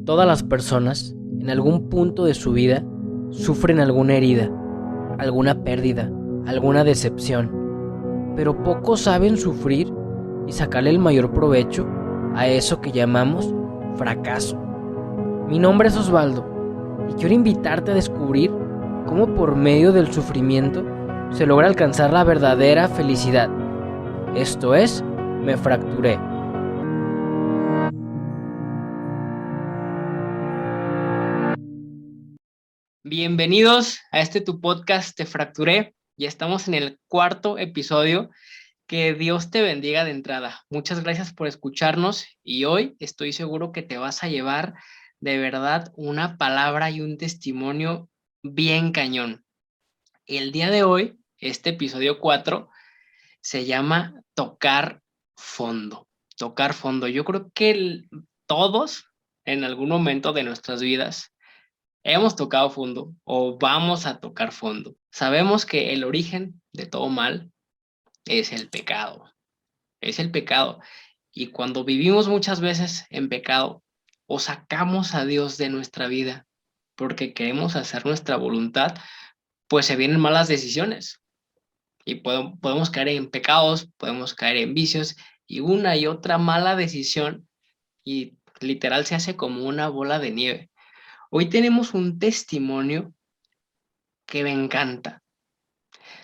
Todas las personas, en algún punto de su vida, sufren alguna herida, alguna pérdida, alguna decepción, pero pocos saben sufrir y sacarle el mayor provecho a eso que llamamos fracaso. Mi nombre es Osvaldo y quiero invitarte a descubrir cómo por medio del sufrimiento se logra alcanzar la verdadera felicidad. Esto es, Me Fracturé. Bienvenidos a este tu podcast Te Fracturé. Ya estamos en el cuarto episodio. Que Dios te bendiga de entrada. Muchas gracias por escucharnos y hoy estoy seguro que te vas a llevar de verdad una palabra y un testimonio bien cañón. El día de hoy, este episodio 4 se llama Tocar Fondo. Tocar fondo. Yo creo que todos en algún momento de nuestras vidas hemos tocado fondo o vamos a tocar fondo. Sabemos que el origen de todo mal es el pecado. Es el pecado. Y cuando vivimos muchas veces en pecado o sacamos a Dios de nuestra vida porque queremos hacer nuestra voluntad, pues se vienen malas decisiones y podemos caer en pecados, podemos caer en vicios y una y otra mala decisión y literal se hace como una bola de nieve. Hoy tenemos un testimonio que me encanta,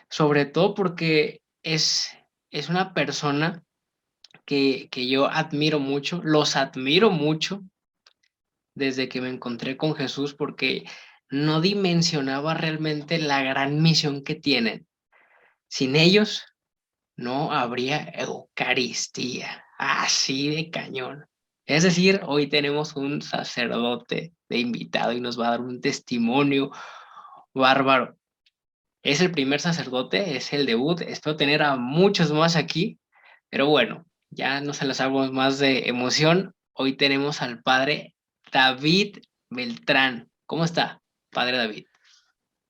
sobre todo porque es una persona que yo admiro mucho, los admiro mucho desde que me encontré con Jesús porque no dimensionaba realmente la gran misión que tienen. Sin ellos no habría Eucaristía, así de cañón. Es decir, hoy tenemos un sacerdote de invitado y nos va a dar un testimonio bárbaro. Es el primer sacerdote, es el debut, espero tener a muchos más aquí, pero bueno, ya no se las hago más de emoción. Hoy tenemos al padre David Beltrán. ¿Cómo está, padre David?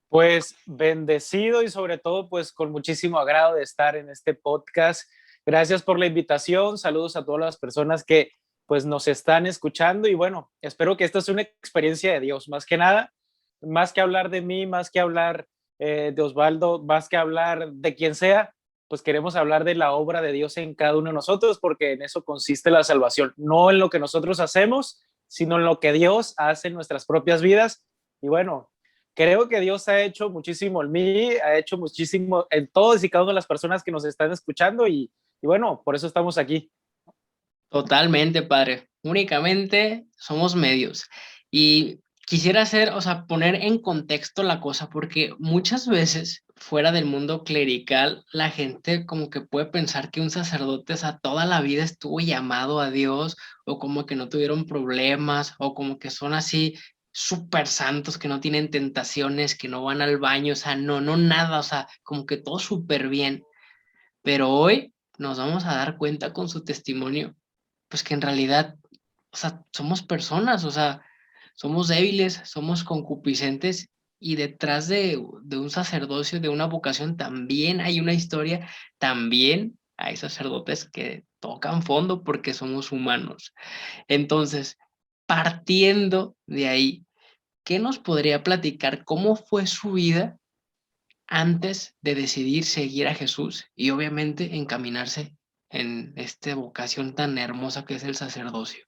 Pues bendecido y sobre todo pues con muchísimo agrado de estar en este podcast. Gracias por la invitación. Saludos a todas las personas que pues nos están escuchando y bueno, espero que esta es una experiencia de Dios, más que nada, más que hablar de mí, más que hablar de Osvaldo, más que hablar de quien sea, pues queremos hablar de la obra de Dios en cada uno de nosotros porque en eso consiste la salvación, no en lo que nosotros hacemos, sino en lo que Dios hace en nuestras propias vidas. Y bueno, creo que Dios ha hecho muchísimo en mí, ha hecho muchísimo en todas y cada una de las personas que nos están escuchando y bueno, por eso estamos aquí. Totalmente, padre. Únicamente somos medios. Y quisiera hacer, o sea, poner en contexto la cosa, porque muchas veces fuera del mundo clerical, la gente como que puede pensar que un sacerdote, o sea, toda la vida estuvo llamado a Dios, o como que no tuvieron problemas, o como que son así súper santos, que no tienen tentaciones, que no van al baño, o sea, no, no nada, o sea, como que todo súper bien. Pero hoy nos vamos a dar cuenta con su testimonio pues que en realidad, o sea, somos personas, o sea, somos débiles, somos concupiscentes y detrás de un sacerdocio, de una vocación, también hay una historia, también hay sacerdotes que tocan fondo porque somos humanos. Entonces, partiendo de ahí, ¿qué nos podría platicar? ¿Cómo fue su vida antes de decidir seguir a Jesús y obviamente encaminarse en esta vocación tan hermosa que es el sacerdocio?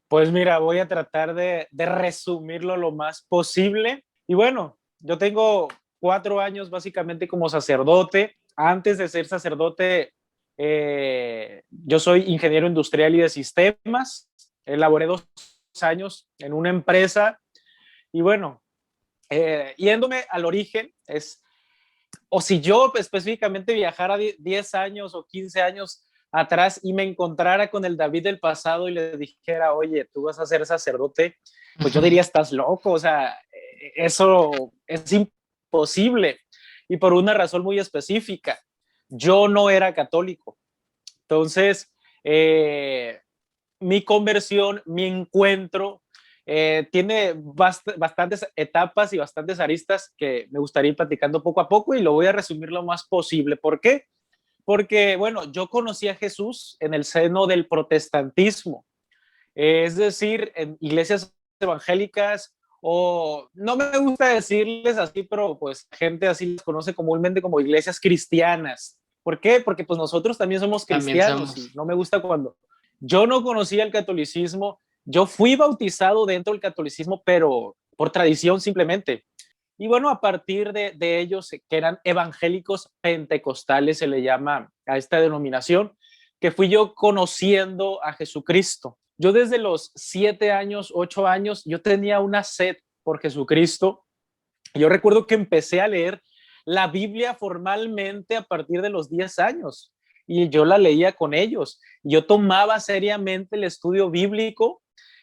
Pues mira, voy a tratar de resumirlo lo más posible. Y bueno, yo tengo 4 años básicamente como sacerdote. Antes de ser sacerdote, yo soy ingeniero industrial y de sistemas. Elaboré 2 años en una empresa y bueno, yéndome al origen, o si yo específicamente viajara 10 años o 15 años atrás y me encontrara con el David del pasado y le dijera, oye, tú vas a ser sacerdote, pues yo diría, estás loco, o sea, eso es imposible. Y por una razón muy específica, yo no era católico. Entonces, mi conversión, mi encuentro, tiene bastantes etapas y bastantes aristas que me gustaría ir platicando poco a poco y lo voy a resumir lo más posible. ¿Por qué? Porque, bueno, yo conocí a Jesús en el seno del protestantismo, es decir, en iglesias evangélicas, o no me gusta decirles así, pero pues gente así las conoce comúnmente como iglesias cristianas. ¿Por qué? Porque pues nosotros también somos También cristianos y somos. no me gusta cuando yo no conocía el catolicismo. Yo fui bautizado dentro del catolicismo, pero por tradición simplemente. Y bueno, a partir de ellos, que eran evangélicos pentecostales, se le llama a esta denominación, que fui yo conociendo a Jesucristo. Yo desde los 7 años, 8 años, yo tenía una sed por Jesucristo. Yo recuerdo que empecé a leer la Biblia formalmente a partir de los 10 años y yo la leía con ellos. Yo tomaba seriamente el estudio bíblico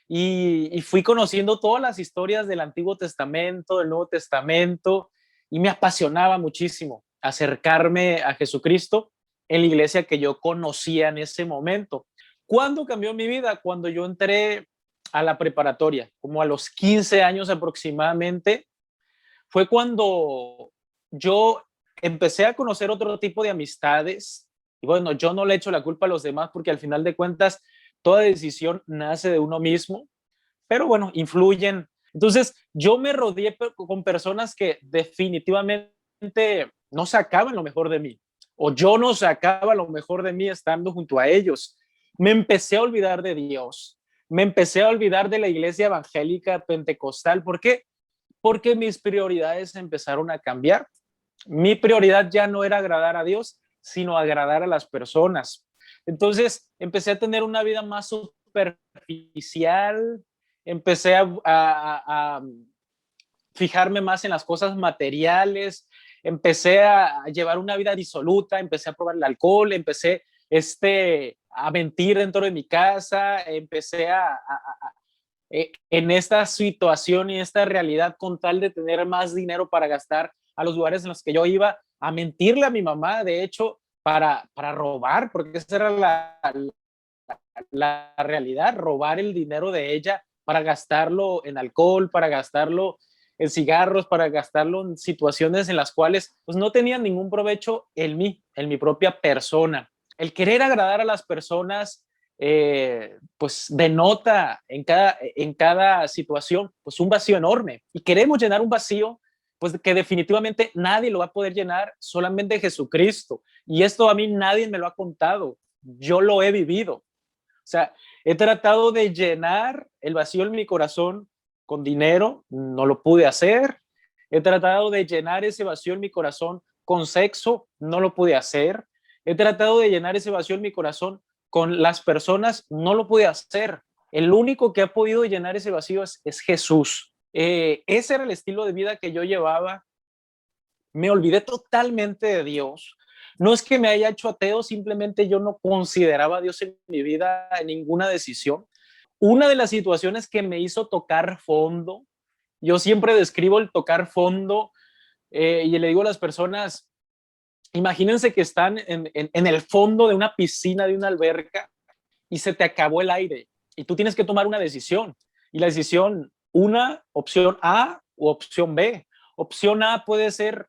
y fui conociendo todas las historias del Antiguo Testamento, del Nuevo Testamento, y me apasionaba muchísimo acercarme a Jesucristo en la iglesia que yo conocía en ese momento. ¿Cuándo cambió mi vida? Cuando yo entré a la preparatoria, como a los 15 años aproximadamente, fue cuando yo empecé a conocer otro tipo de amistades. Y bueno, yo no le echo la culpa a los demás porque al final de cuentas toda decisión nace de uno mismo, pero bueno, influyen. Entonces yo me rodeé con personas que definitivamente no sacaban lo mejor de mí, o yo no sacaba lo mejor de mí estando junto a ellos. Me empecé a olvidar de Dios, me empecé a olvidar de la iglesia evangélica pentecostal. ¿Por qué? Porque mis prioridades empezaron a cambiar. Mi prioridad ya no era agradar a Dios, sino agradar a las personas. Entonces empecé a tener una vida más superficial, empecé a fijarme más en las cosas materiales, empecé a llevar una vida disoluta, empecé a probar el alcohol, empecé a mentir dentro de mi casa, empecé en esta situación y esta realidad con tal de tener más dinero para gastar a los lugares en los que yo iba, a mentirle a mi mamá, de hecho, para robar, porque esa era la realidad, robar el dinero de ella para gastarlo en alcohol, para gastarlo en cigarros, para gastarlo en situaciones en las cuales pues, no tenía ningún provecho en mi propia persona. El querer agradar a las personas pues denota en cada situación pues un vacío enorme y queremos llenar un vacío pues que definitivamente nadie lo va a poder llenar, solamente Jesucristo. Y esto a mí nadie me lo ha contado, yo lo he vivido. O sea, he tratado de llenar el vacío en mi corazón con dinero, no lo pude hacer. He tratado de llenar ese vacío en mi corazón con sexo, no lo pude hacer. He tratado de llenar ese vacío en mi corazón con las personas, no lo pude hacer. El único que ha podido llenar ese vacío es Jesús. Ese era el estilo de vida que yo llevaba. Me olvidé totalmente de Dios. No es que me haya hecho ateo, simplemente yo no consideraba a Dios en mi vida en ninguna decisión. Una de las situaciones que me hizo tocar fondo, yo siempre describo el tocar fondo y le digo a las personas, imagínense que están en el fondo de una piscina, de una alberca, y se te acabó el aire y tú tienes que tomar una decisión. Y la decisión, una opción A o opción B. Opción A puede ser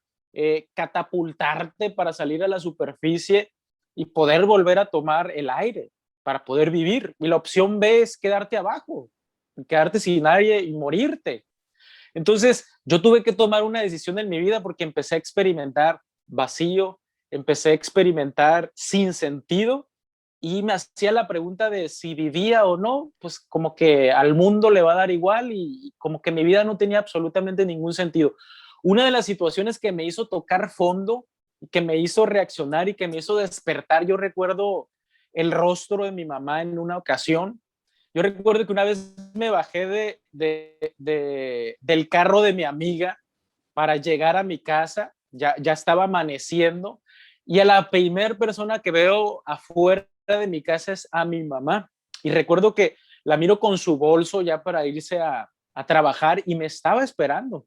catapultarte para salir a la superficie y poder volver a tomar el aire para poder vivir. Y la opción B es quedarte abajo, quedarte sin aire y morirte. Entonces, yo tuve que tomar una decisión en mi vida porque empecé a experimentar vacío, empecé a experimentar sin sentido y me hacía la pregunta de si vivía o no, pues como que al mundo le va a dar igual y como que mi vida no tenía absolutamente ningún sentido. Una de las situaciones que me hizo tocar fondo, que me hizo reaccionar y que me hizo despertar, yo recuerdo el rostro de mi mamá en una ocasión. Yo recuerdo que una vez me bajé del carro de mi amiga para llegar a mi casa, ya estaba amaneciendo, y a la primer persona que veo afuera de mi casa es a mi mamá. Y recuerdo que la miro con su bolso ya para irse a trabajar y me estaba esperando.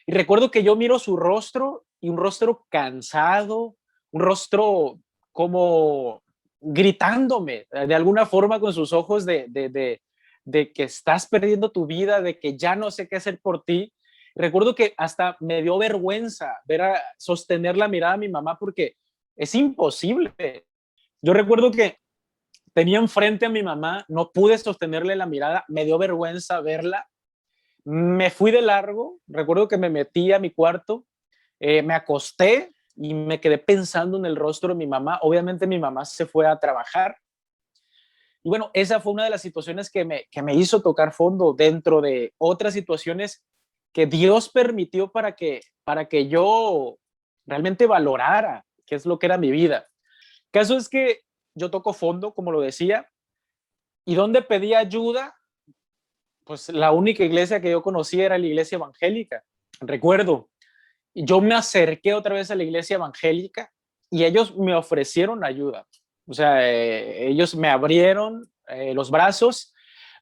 Y recuerdo que yo miro su rostro y un rostro cansado, un rostro como gritándome de alguna forma con sus ojos de que estás perdiendo tu vida, de que ya no sé qué hacer por ti. Recuerdo que hasta me dio vergüenza sostener la mirada a mi mamá porque es imposible. Yo recuerdo que tenía enfrente a mi mamá, no pude sostenerle la mirada, me dio vergüenza verla Me fui de largo, recuerdo que me metí a mi cuarto, me acosté y me quedé pensando en el rostro de mi mamá. Obviamente mi mamá se fue a trabajar. Y bueno, esa fue una de las situaciones que me hizo tocar fondo dentro de otras situaciones que Dios permitió para que yo realmente valorara qué es lo que era mi vida. Caso es que yo toco fondo, como lo decía, y donde pedí ayuda, pues la única iglesia que yo conocía era la iglesia evangélica. Recuerdo, yo me acerqué otra vez a la iglesia evangélica y ellos me ofrecieron ayuda. O sea, ellos me abrieron los brazos,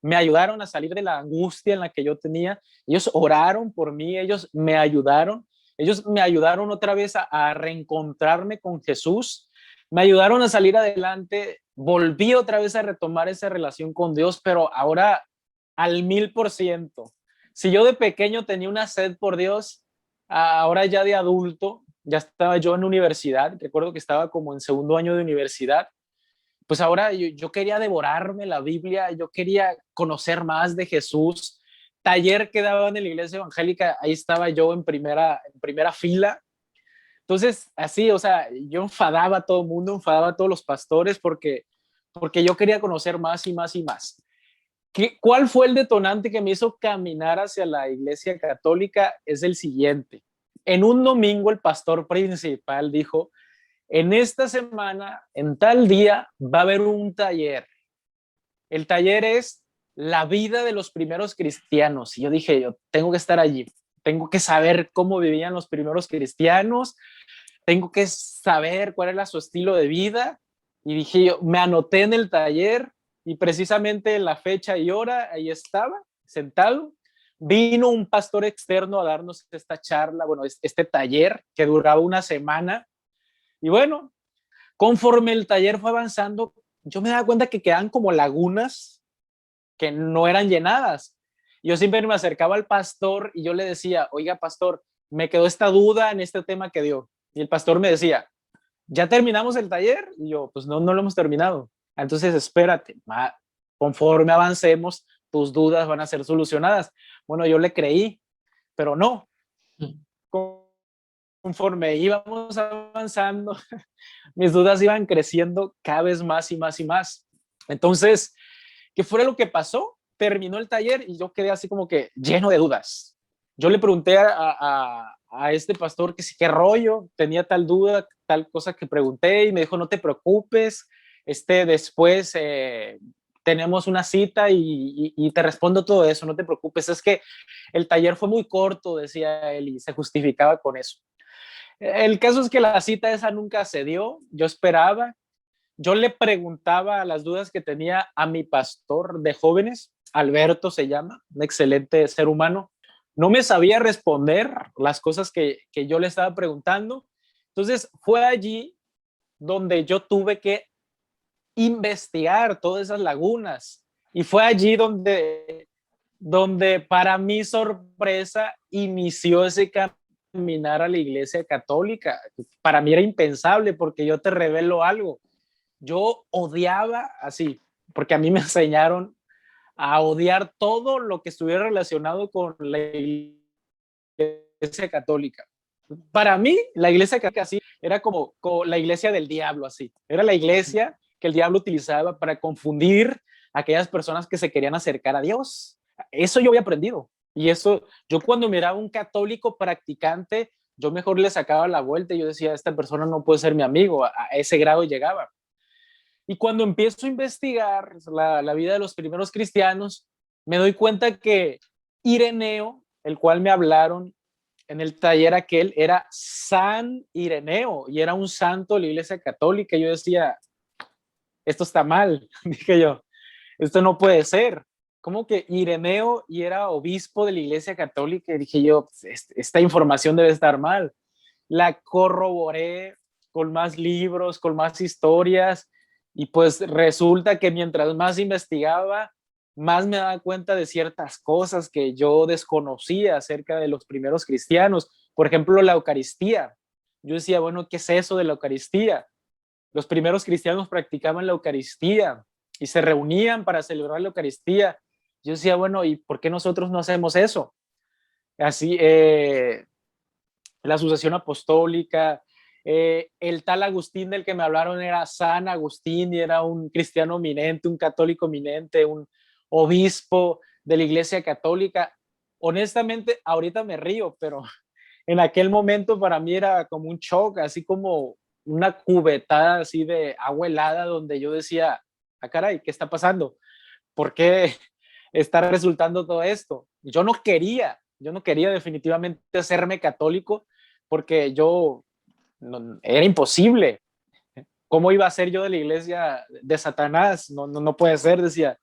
me ayudaron a salir de la angustia en la que yo tenía. Ellos oraron por mí, ellos me ayudaron otra vez a reencontrarme con Jesús, me ayudaron a salir adelante, volví otra vez a retomar esa relación con Dios, pero ahora al 1000%. Si yo de pequeño tenía una sed por Dios, ahora ya de adulto, ya estaba yo en universidad, recuerdo que estaba como en segundo año de universidad, pues ahora yo quería devorarme la Biblia, yo quería conocer más de Jesús. Taller que daban en la iglesia evangélica, ahí estaba yo en primera fila. Entonces, así, o sea, yo enfadaba a todo el mundo, enfadaba a todos los pastores porque yo quería conocer más y más y más. ¿Cuál fue el detonante que me hizo caminar hacia la iglesia católica? Es el siguiente. En un domingo el pastor principal dijo, en esta semana, en tal día, va a haber un taller. El taller es la vida de los primeros cristianos. Y yo dije, yo tengo que estar allí, tengo que saber cómo vivían los primeros cristianos, tengo que saber cuál era su estilo de vida. Y dije yo, me anoté en el taller y precisamente en la fecha y hora, ahí estaba, sentado. Vino un pastor externo a darnos esta charla, bueno, este taller que duraba una semana. Y bueno, conforme el taller fue avanzando, yo me daba cuenta que quedaban como lagunas que no eran llenadas. Yo siempre me acercaba al pastor y yo le decía, oiga, pastor, me quedó esta duda en este tema que dio. Y el pastor me decía, ¿ya terminamos el taller? Y yo, pues no, no lo hemos terminado. Entonces, espérate, conforme avancemos, tus dudas van a ser solucionadas. Bueno, yo le creí, pero no. Conforme íbamos avanzando, mis dudas iban creciendo cada vez más y más y más. Entonces, ¿qué fue lo que pasó? Terminó el taller y yo quedé así como que lleno de dudas. Yo le pregunté a este pastor que sí, qué rollo, tenía tal duda, tal cosa que pregunté y me dijo, no te preocupes, después tenemos una cita y te respondo todo eso, no te preocupes, es que el taller fue muy corto, decía él, y se justificaba con eso. El caso es que la cita esa nunca se dio, yo esperaba, yo le preguntaba las dudas que tenía a mi pastor de jóvenes, Alberto se llama, un excelente ser humano. No me sabía responder las cosas que yo le estaba preguntando. Entonces fue allí donde yo tuve que investigar todas esas lagunas. Y fue allí donde para mi sorpresa inició ese caminar a la iglesia católica. Para mí era impensable porque yo te revelo algo. Yo odiaba así, porque a mí me enseñaron a odiar todo lo que estuviera relacionado con la iglesia católica. Para mí, la iglesia católica así era como la iglesia del diablo, así. Era la iglesia que el diablo utilizaba para confundir a aquellas personas que se querían acercar a Dios. Eso yo había aprendido. Y eso, yo cuando miraba a un católico practicante, yo mejor le sacaba la vuelta y yo decía, esta persona no puede ser mi amigo, a ese grado llegaba. Y cuando empiezo a investigar la vida de los primeros cristianos, me doy cuenta que Ireneo, el cual me hablaron en el taller aquel, era San Ireneo y era un santo de la iglesia católica. Yo decía, esto está mal, dije yo, esto no puede ser. ¿Cómo que Ireneo y era obispo de la iglesia católica? Y dije yo, esta información debe estar mal. La corroboré con más libros, con más historias, y pues resulta que mientras más investigaba, más me daba cuenta de ciertas cosas que yo desconocía acerca de los primeros cristianos. Por ejemplo, la Eucaristía. Yo decía, bueno, ¿qué es eso de la Eucaristía? Los primeros cristianos practicaban la Eucaristía y se reunían para celebrar la Eucaristía. Yo decía, bueno, ¿y por qué nosotros no hacemos eso? Así, la Asociación Apostólica, el tal Agustín del que me hablaron era San Agustín y era un cristiano eminente, un católico eminente, un obispo de la Iglesia Católica. Honestamente, ahorita me río, pero en aquel momento para mí era como un shock, así como una cubetada así de agua helada donde yo decía, ah, caray, ¿qué está pasando? ¿Por qué está resultando todo esto? Yo no quería definitivamente hacerme católico porque yo, no, era imposible. ¿Cómo iba a ser yo de la iglesia de Satanás? No, no, no puede ser, decía.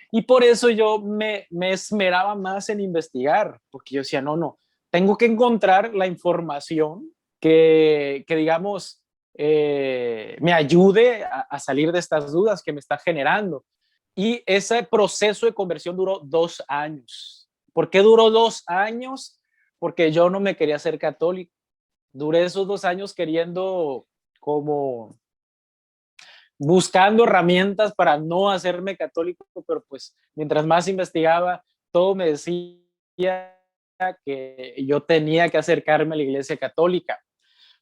Y por eso yo me esmeraba más en investigar, porque yo decía, no, no, tengo que encontrar la información que digamos, me ayude a salir de estas dudas que me está generando. Y ese proceso de conversión duró 2 años. ¿Por qué duró 2 años? Porque yo no me quería ser católico. Duré esos 2 años queriendo como buscando herramientas para no hacerme católico, pero pues mientras más investigaba, todo me decía que yo tenía que acercarme a la iglesia católica.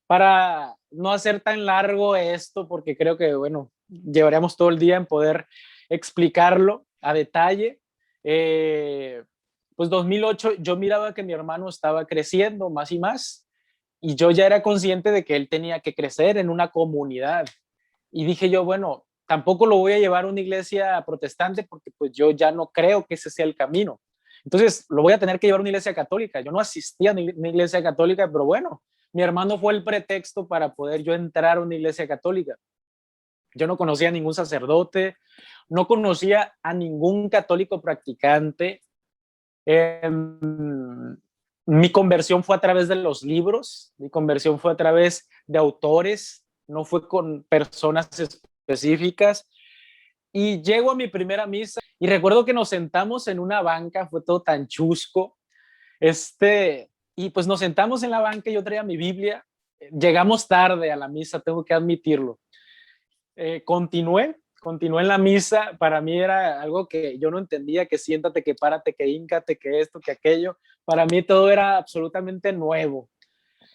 Para no hacer tan largo esto, porque creo que, bueno, llevaríamos todo el día en poder explicarlo a detalle. Pues 2008 yo miraba que mi hermano estaba creciendo más y más y yo ya era consciente de que él tenía que crecer en una comunidad. Y dije yo, bueno, tampoco lo voy a llevar a una iglesia protestante porque pues yo ya no creo que ese sea el camino. Entonces lo voy a tener que llevar a una iglesia católica. Yo no asistía a una iglesia católica, pero bueno, mi hermano fue el pretexto para poder yo entrar a una iglesia católica. Yo no conocía a ningún sacerdote, no conocía a ningún católico practicante. Eh, mi conversión fue a través de los libros, mi conversión fue a través de autores, no fue con personas específicas. Y llego a mi primera misa y recuerdo que nos sentamos en una banca, fue todo tan chusco. Y pues nos sentamos en la banca, yo traía mi Biblia, llegamos tarde a la misa, tengo que admitirlo. Continué en la misa, para mí era algo que yo no entendía, que siéntate, que párate, que híncate, que esto, que aquello, para mí todo era absolutamente nuevo.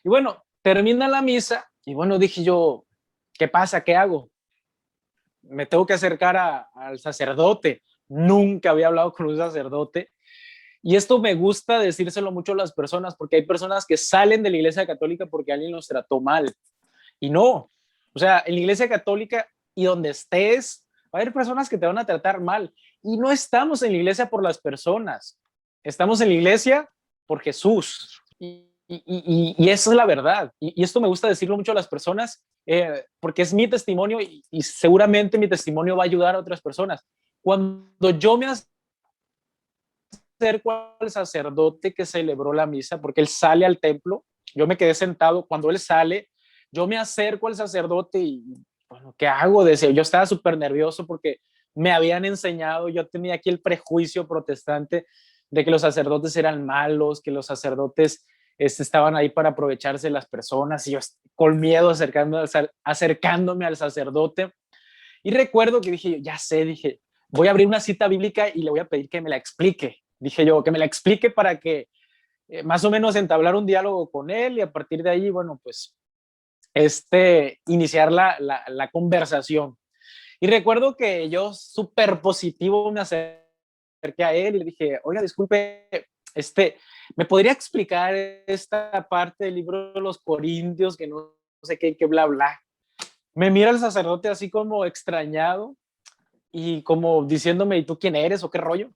Y bueno, termina la misa y bueno, dije yo, ¿qué pasa? ¿Qué hago? Me tengo que acercar al sacerdote, nunca había hablado con un sacerdote. Y esto me gusta decírselo mucho a las personas, porque hay personas que salen de la iglesia católica porque alguien los trató mal. Y no, o sea, en la iglesia católica y donde estés, va a haber personas que te van a tratar mal. Y no estamos en la iglesia por las personas, estamos en la iglesia por Jesús. Y esa es la verdad. Y esto me gusta decirlo mucho a las personas, porque es mi testimonio y seguramente mi testimonio va a ayudar a otras personas. Cuando yo me acerco al sacerdote que celebró la misa, porque él sale al templo, yo me quedé sentado, cuando él sale, yo me acerco al sacerdote y, bueno, ¿qué hago? Decía, yo estaba súper nervioso porque me habían enseñado, yo tenía aquí el prejuicio protestante de que los sacerdotes eran malos, que los sacerdotes estaban ahí para aprovecharse de las personas, y yo con miedo acercándome al sacerdote. Y recuerdo que dije, ya sé, dije, voy a abrir una cita bíblica y le voy a pedir que me la explique. Dije yo, que me la explique para que más o menos entablar un diálogo con él y a partir de ahí, bueno, pues iniciar la conversación. Y recuerdo que yo súper positivo me acerqué a él y le dije, oiga, disculpe, ¿me podría explicar esta parte del libro de los Corintios que no sé qué, que bla, bla? Me mira el sacerdote así como extrañado y como diciéndome, ¿y tú quién eres o qué rollo?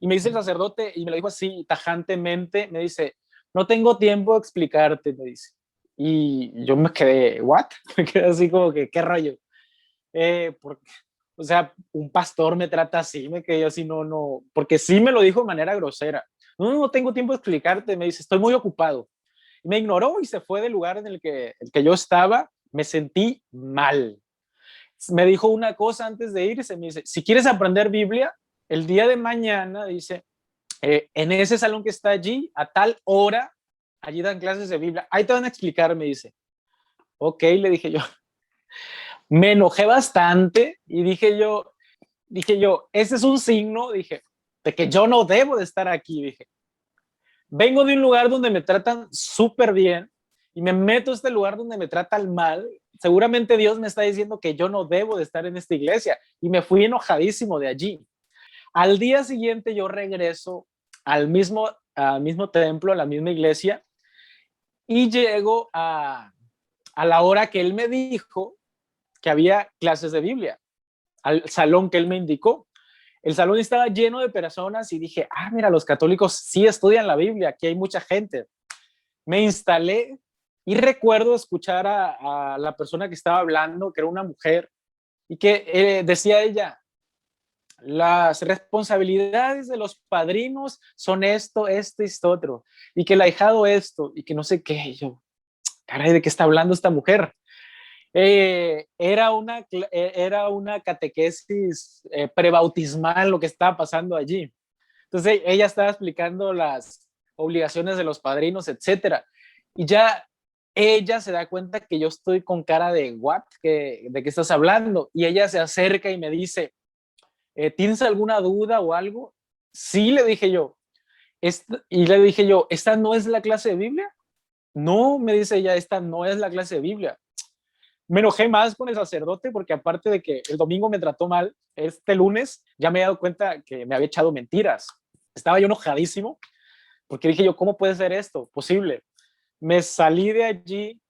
Y me dice el sacerdote, y me lo dijo así tajantemente, me dice, no tengo tiempo de explicarte, me dice. Y yo me quedé, ¿what? Me quedé así como que, ¿qué rollo? Porque, o sea, un pastor me trata así, me quedé así, no, no, porque sí me lo dijo de manera grosera. No, no tengo tiempo de explicarte, me dice, estoy muy ocupado. Y me ignoró y se fue del lugar en el que yo estaba, me sentí mal. Me dijo una cosa antes de irse, me dice, si quieres aprender Biblia, el día de mañana, dice, en ese salón que está allí, a tal hora, allí dan clases de Biblia, ahí te van a explicar, me dice. Ok, le dije yo. Me enojé bastante y dije yo, ese es un signo, dije, de que yo no debo de estar aquí, dije. Vengo de un lugar donde me tratan súper bien y me meto a este lugar donde me tratan mal. Seguramente Dios me está diciendo que yo no debo de estar en esta iglesia y me fui enojadísimo de allí. Al día siguiente yo regreso al mismo templo, a la misma iglesia y llego a la hora que él me dijo que había clases de Biblia, al salón que él me indicó. El salón estaba lleno de personas y dije, mira, los católicos sí estudian la Biblia, aquí hay mucha gente. Me instalé y recuerdo escuchar a la persona que estaba hablando, que era una mujer, y que decía ella, las responsabilidades de los padrinos son esto, esto y esto otro, y que el ahijado esto, y que no sé qué. Y yo, caray, ¿de qué está hablando esta mujer? Era una catequesis prebautismal lo que estaba pasando allí. Entonces ella estaba explicando las obligaciones de los padrinos, etcétera. Y ya ella se da cuenta que yo estoy con cara de what, de qué estás hablando. Y ella se acerca y me dice, ¿tienes alguna duda o algo? Sí, le dije yo. Y le dije yo, ¿esta no es la clase de Biblia? No, me dice ella, esta no es la clase de Biblia. Me enojé más con el sacerdote porque aparte de que el domingo me trató mal, este lunes ya me he dado cuenta que me había echado mentiras. Estaba yo enojadísimo porque dije yo, ¿cómo puede ser esto posible? Me salí de allí,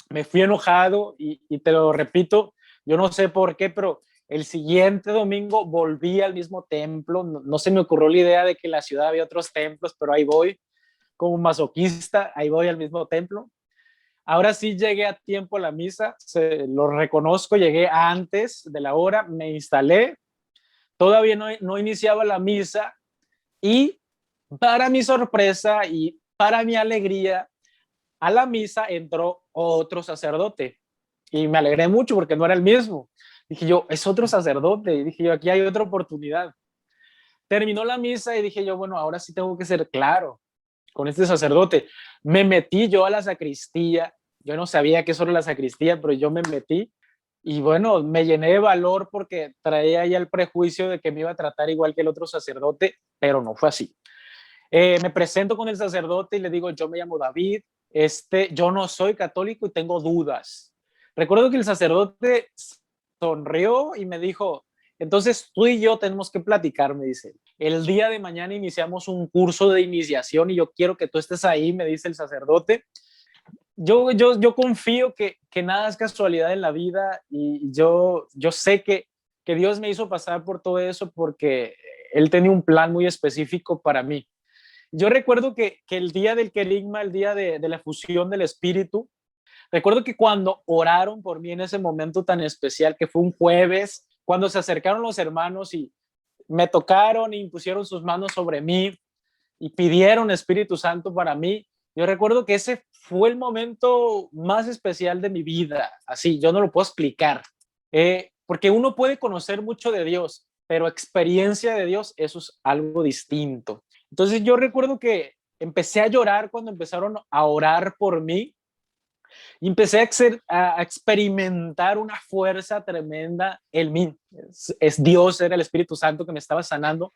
me fui enojado y te lo repito, yo no sé por qué, pero el siguiente domingo volví al mismo templo. No se me ocurrió la idea de que en la ciudad había otros templos, pero ahí voy, como masoquista, ahí voy al mismo templo. Ahora sí llegué a tiempo a la misa, lo reconozco, llegué antes de la hora, me instalé, todavía no iniciaba la misa y para mi sorpresa y para mi alegría, a la misa entró otro sacerdote y me alegré mucho porque no era el mismo. Dije yo, es otro sacerdote, y dije yo, aquí hay otra oportunidad. Terminó la misa y dije yo, bueno, ahora sí tengo que ser claro con este sacerdote. Me metí yo a la sacristía, yo no sabía qué era la sacristía, pero yo me metí y bueno, me llené de valor porque traía ya el prejuicio de que me iba a tratar igual que el otro sacerdote, pero no fue así. Me presento con el sacerdote y le digo, yo me llamo David, yo no soy católico y tengo dudas. Recuerdo que el sacerdote sonrió y me dijo, entonces tú y yo tenemos que platicar, me dice. El día de mañana iniciamos un curso de iniciación y yo quiero que tú estés ahí, me dice el sacerdote. Yo confío que nada es casualidad en la vida y yo sé que Dios me hizo pasar por todo eso porque Él tenía un plan muy específico para mí. Yo recuerdo que el día del querigma, el día de la fusión del espíritu, recuerdo que cuando oraron por mí en ese momento tan especial, que fue un jueves, cuando se acercaron los hermanos y me tocaron y impusieron sus manos sobre mí y pidieron Espíritu Santo para mí, yo recuerdo que ese fue el momento más especial de mi vida. Así, yo no lo puedo explicar, porque uno puede conocer mucho de Dios, pero experiencia de Dios, eso es algo distinto. Entonces yo recuerdo que empecé a llorar cuando empezaron a orar por mí y empecé a experimentar una fuerza tremenda en mí. Es Dios, era el Espíritu Santo que me estaba sanando.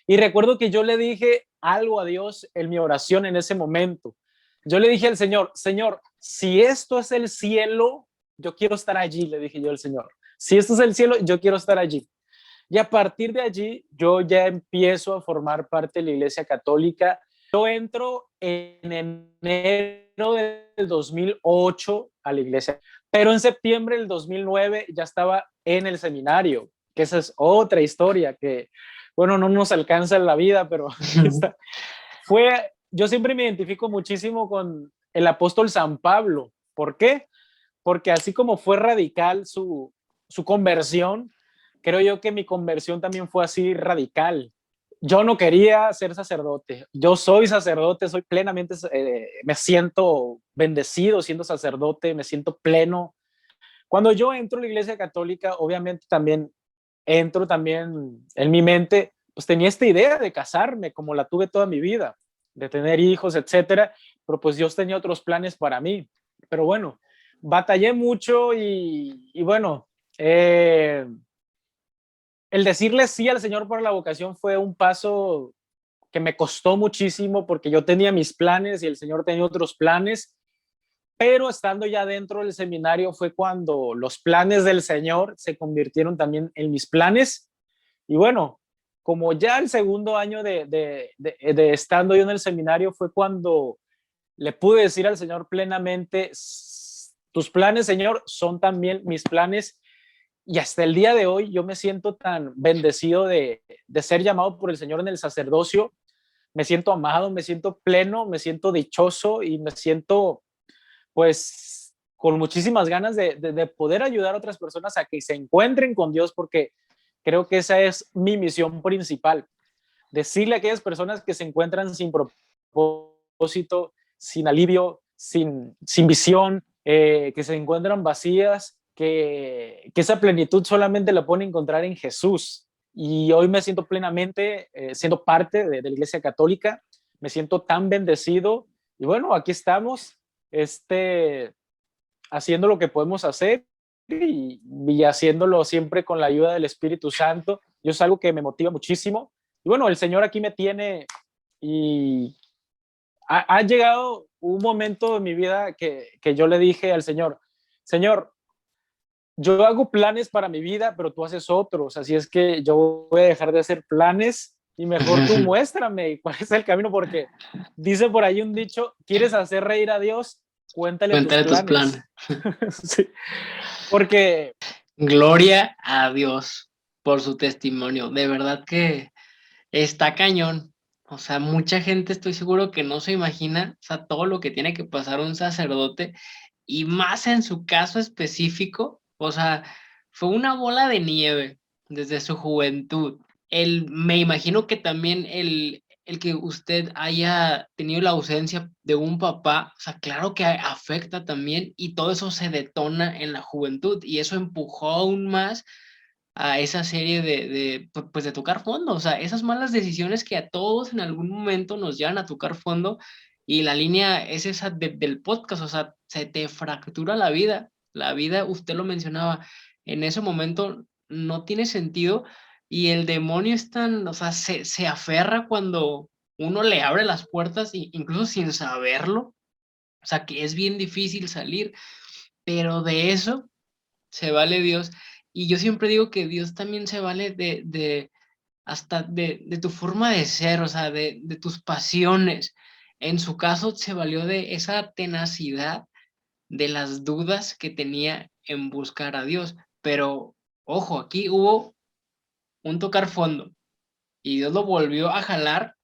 Y recuerdo que yo le dije algo a Dios en mi oración en ese momento. Yo le dije al Señor, Señor, si esto es el cielo, yo quiero estar allí, le dije yo al Señor. Si esto es el cielo, yo quiero estar allí. Y a partir de allí, yo ya empiezo a formar parte de la Iglesia Católica. Yo entro en enero del 2008 a la iglesia, pero en septiembre del 2009 ya estaba en el seminario, que esa es otra historia que, bueno, no nos alcanza en la vida, pero yo siempre me identifico muchísimo con el apóstol San Pablo. ¿Por qué? Porque así como fue radical su conversión, creo yo que mi conversión también fue así radical. Yo no quería ser sacerdote. Yo soy sacerdote, soy plenamente, me siento bendecido siendo sacerdote, me siento pleno. Cuando yo entro a la Iglesia Católica, obviamente también entro también en mi mente, pues tenía esta idea de casarme como la tuve toda mi vida, de tener hijos, etcétera, pero pues Dios tenía otros planes para mí. Pero bueno, batallé mucho y bueno, el el decirle sí al Señor por la vocación fue un paso que me costó muchísimo porque yo tenía mis planes y el Señor tenía otros planes, pero estando ya dentro del seminario fue cuando los planes del Señor se convirtieron también en mis planes. Y bueno, como ya el segundo año de estando yo en el seminario fue cuando le pude decir al Señor plenamente, tus planes, Señor, son también mis planes. Y hasta el día de hoy yo me siento tan bendecido de ser llamado por el Señor en el sacerdocio. Me siento amado, me siento pleno, me siento dichoso y me siento pues con muchísimas ganas de poder ayudar a otras personas a que se encuentren con Dios, porque creo que esa es mi misión principal. Decirle a aquellas personas que se encuentran sin propósito, sin alivio, sin visión, que se encuentran vacías, que esa plenitud solamente la pueden encontrar en Jesús. Y hoy me siento plenamente siendo parte de la Iglesia Católica, me siento tan bendecido y bueno, aquí estamos haciendo lo que podemos hacer y haciéndolo siempre con la ayuda del Espíritu Santo. Yo es algo que me motiva muchísimo. Y bueno, el Señor aquí me tiene y ha llegado un momento en mi vida que yo le dije al Señor, Señor, yo hago planes para mi vida, pero tú haces otros, así es que yo voy a dejar de hacer planes y mejor tú muéstrame cuál es el camino, porque dice por ahí un dicho, ¿quieres hacer reír a Dios? Cuéntale tus Cuéntale tus planes. planes. Sí, porque Gloria a Dios por su testimonio. De verdad que está cañón. O sea, mucha gente estoy seguro que no se imagina, o sea, todo lo que tiene que pasar un sacerdote y más en su caso específico. O sea, fue una bola de nieve desde su juventud. Me imagino que también el que usted haya tenido la ausencia de un papá, o sea, claro que afecta también y todo eso se detona en la juventud y eso empujó aún más a esa serie pues de tocar fondo, o sea, esas malas decisiones que a todos en algún momento nos llevan a tocar fondo y la línea es esa del podcast, o sea, se te fractura la vida, usted lo mencionaba, en ese momento no tiene sentido y el demonio es tan, o sea, se aferra cuando uno le abre las puertas, incluso sin saberlo, o sea, que es bien difícil salir, pero de eso se vale Dios. Y yo siempre digo que Dios también se vale hasta de tu forma de ser, o sea, de tus pasiones. En su caso, se valió de esa tenacidad de las dudas que tenía en buscar a Dios. Pero, ojo, aquí hubo un tocar fondo y Dios lo volvió a jalar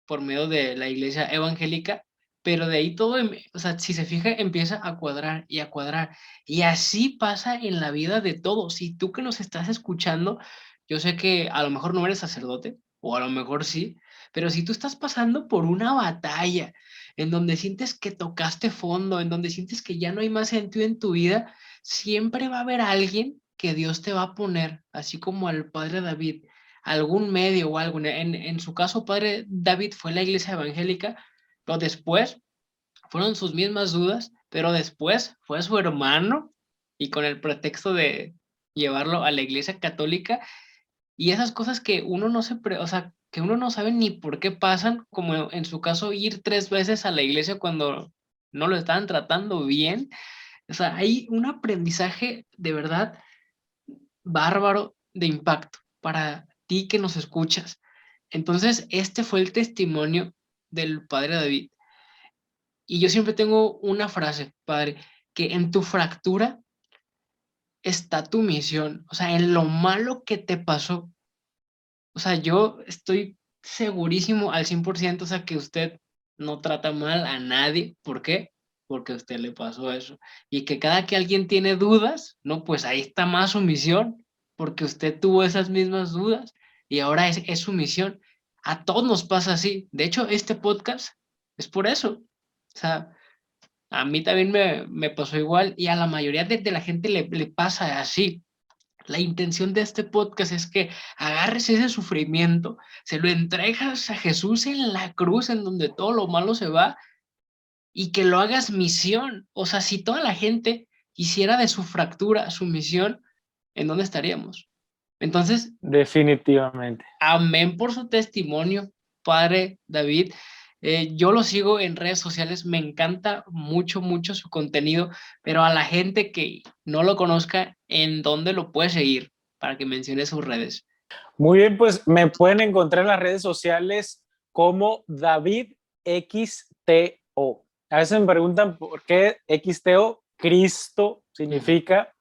por medio de la iglesia evangélica, pero de ahí todo, o sea, si se fija, empieza a cuadrar y a cuadrar. Y así pasa en la vida de todos. Si tú que nos estás escuchando, yo sé que a lo mejor no eres sacerdote, o a lo mejor sí, pero si tú estás pasando por una batalla en donde sientes que tocaste fondo, en donde sientes que ya no hay más sentido en tu vida, siempre va a haber alguien que Dios te va a poner, así como al padre David algún medio o algo. En su caso, padre David fue la iglesia evangélica, pero después fueron sus mismas dudas, pero después fue su hermano y con el pretexto de llevarlo a la iglesia católica y esas cosas que uno no o sea, que uno no sabe ni por qué pasan, como en su caso ir 3 veces a la iglesia cuando no lo estaban tratando bien. O sea, hay un aprendizaje de verdad bárbaro de impacto para ti que nos escuchas. Entonces, este fue el testimonio del padre David. Y yo siempre tengo una frase, padre, que en tu fractura está tu misión, o sea, en lo malo que te pasó. O sea, yo estoy segurísimo al 100%, o sea, que usted no trata mal a nadie. ¿Por qué? Porque a usted le pasó eso. Y que cada que alguien tiene dudas, no, pues ahí está más su misión, porque usted tuvo esas mismas dudas y ahora es su misión. A todos nos pasa así. De hecho, este podcast es por eso. O sea, a mí también me pasó igual y a la mayoría de la gente le pasa así. La intención de este podcast es que agarres ese sufrimiento, se lo entregas a Jesús en la cruz, en donde todo lo malo se va, y que lo hagas misión. O sea, si toda la gente hiciera de su fractura su misión, ¿en dónde estaríamos? Entonces, Definitivamente. amén por su testimonio, Padre David. Yo lo sigo en redes sociales, me encanta mucho, mucho su contenido, pero a la gente que no lo conozca, ¿en dónde lo puede seguir? Para que mencione sus redes. Muy bien, pues me pueden encontrar en las redes sociales como David XTO. A veces me preguntan por qué XTO, Cristo significa.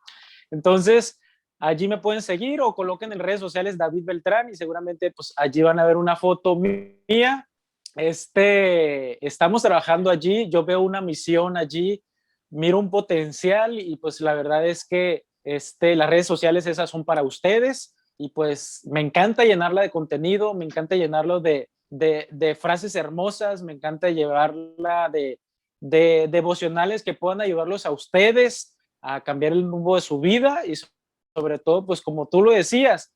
Entonces, allí me pueden seguir o coloquen en redes sociales David Beltrán y seguramente pues allí van a ver una foto mía. Estamos trabajando allí, yo veo una misión allí, miro un potencial y pues la verdad es que las redes sociales esas son para ustedes y pues me encanta llenarla de contenido, me encanta llenarlo de frases hermosas, me encanta llevarla de devocionales que puedan ayudarlos a ustedes a cambiar el rumbo de su vida y sobre todo, pues como tú lo decías,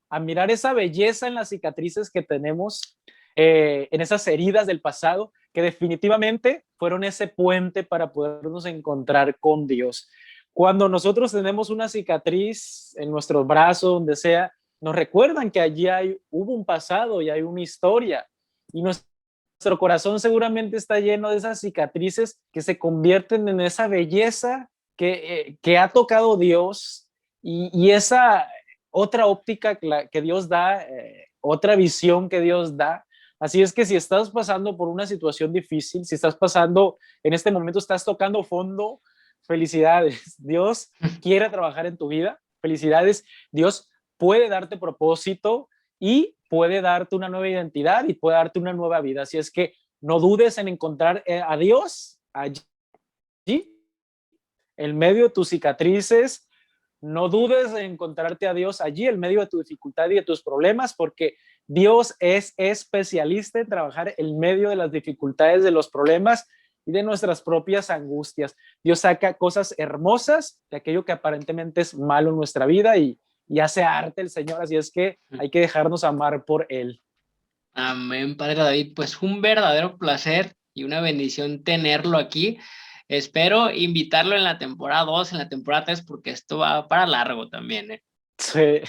a mirar esa belleza en las cicatrices que tenemos, en esas heridas del pasado, que definitivamente fueron ese puente para podernos encontrar con Dios. Cuando nosotros tenemos una cicatriz en nuestro brazo, donde sea, nos recuerdan que allí hubo un pasado y hay una historia. Y nuestro corazón seguramente está lleno de esas cicatrices que se convierten en esa belleza que ha tocado Dios y esa otra óptica que Dios da, otra visión que Dios da. Así es que si estás pasando por una situación difícil, si estás pasando, en este momento estás tocando fondo, felicidades. Dios quiere trabajar en tu vida. Felicidades. Dios puede darte propósito y puede darte una nueva identidad y puede darte una nueva vida. Así es que no dudes en encontrar a Dios allí, en medio de tus cicatrices. No dudes en encontrarte a Dios allí, en medio de tu dificultad y de tus problemas, porque Dios es especialista en trabajar en medio de las dificultades, de los problemas y de nuestras propias angustias. Dios saca cosas hermosas de aquello que aparentemente es malo en nuestra vida y hace arte el Señor. Así es que hay que dejarnos amar por Él. Amén, Padre David. Pues un verdadero placer y una bendición tenerlo aquí. Espero invitarlo en la temporada 2, en la temporada 3, porque esto va para largo también, ¿eh? Sí.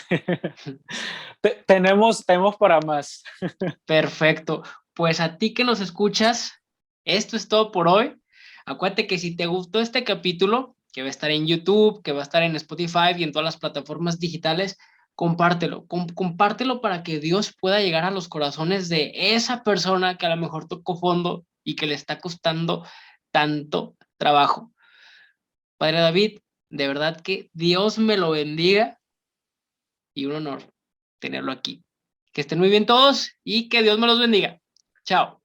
tenemos para más. Perfecto. Pues a ti que nos escuchas, esto es todo por hoy. Acuérdate que si te gustó este capítulo, que va a estar en YouTube, que va a estar en Spotify y en todas las plataformas digitales, compártelo. Compártelo para que Dios pueda llegar a los corazones de esa persona que a lo mejor tocó fondo y que le está costando tanto trabajo. Padre David, de verdad que Dios me lo bendiga y un honor tenerlo aquí. Que estén muy bien todos y que Dios me los bendiga. Chao.